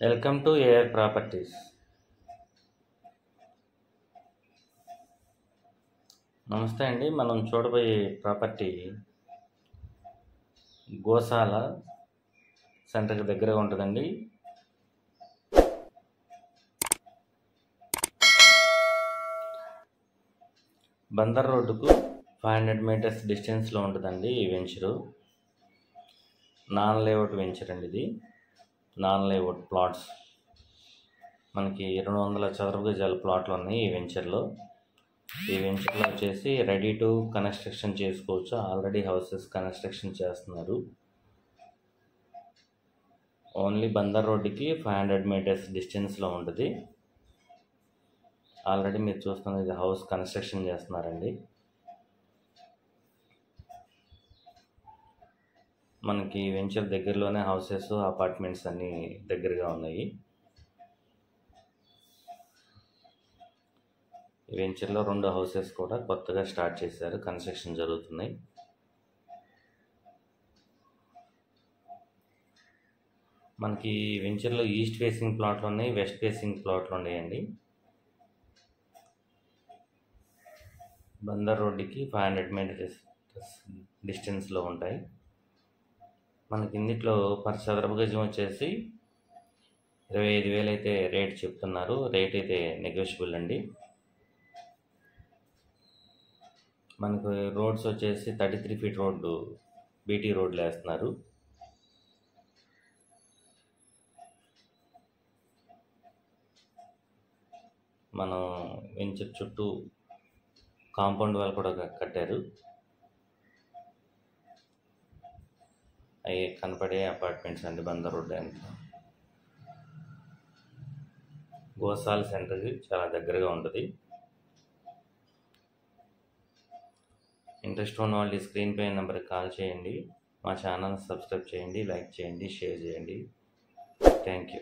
Welcome to AR properties. నమస్తే అండి. మనం చూడబోయే ప్రాపర్టీ గోశాల సెంటర్కి దగ్గరగా ఉంటుందండి. బందర్ రోడ్డుకు 500 మీటర్స్ డిస్టెన్స్లో ఉంటుందండి ఈ వెంచరు. నాన్ లేఅవుట్ వెంచర్ అండి ఇది. నాన్ లేఅవుట్ ప్లాట్స్ మనకి 200 చదరపు గజాల ప్లాట్లు ఉన్నాయి ఈ వెంచర్లో. ఈ వెంచర్లో వచ్చేసి రెడీ టు కన్స్ట్రక్షన్ చేసుకోవచ్చు. ఆల్రెడీ హౌసెస్ కన్స్ట్రక్షన్ చేస్తున్నారు. ఓన్లీ బందర్ రోడ్డుకి 500 మీటర్స్ డిస్టెన్స్లో ఉంటుంది. ఆల్రెడీ మీరు చూస్తున్నది ఇది హౌస్ కన్స్ట్రక్షన్ చేస్తున్నారండి. మనకి వెంచర్ దగ్గరలోనే హౌసెస్, అపార్ట్మెంట్స్ అన్నీ దగ్గరగా ఉన్నాయి. ఈ వెంచర్లో 2 హౌసెస్ కూడా కొత్తగా స్టార్ట్ చేశారు, కన్స్ట్రక్షన్ జరుగుతున్నాయి. మనకి వెంచర్లో ఈస్ట్ ఫేసింగ్ ప్లాట్లు ఉన్నాయి, వెస్ట్ ఫేసింగ్ ప్లాట్లు ఉన్నాయండి. బందర్ రోడ్డుకి 500 మీటర్స్ డిస్టెన్స్లో ఉంటాయి. మనకి ఇందులో పర్ చదరపు గజం వచ్చేసి 25,000 అయితే రేట్ చెప్తున్నారు. రేట్ అయితే నెగోషియబుల్ అండి. మనకు రోడ్స్ వచ్చేసి 33 ఫీట్ రోడ్డు, బీటీ రోడ్లు వేస్తున్నారు. మనం వెంచర్ చుట్టూ కాంపౌండ్ వాల్ కూడా కట్టారు. అవి కనపడే అపార్ట్మెంట్స్ అండి బందర్ రోడ్ అంతా. గోశాల సెంటర్కి చాలా దగ్గరగా ఉంటుంది. ఇంట్రెస్ట్ ఉన్న వాళ్ళు స్క్రీన్ పై నెంబర్కి కాల్ చేయండి. మా ఛానల్ సబ్స్క్రైబ్ చేయండి, లైక్ చేయండి, షేర్ చేయండి. Thank you.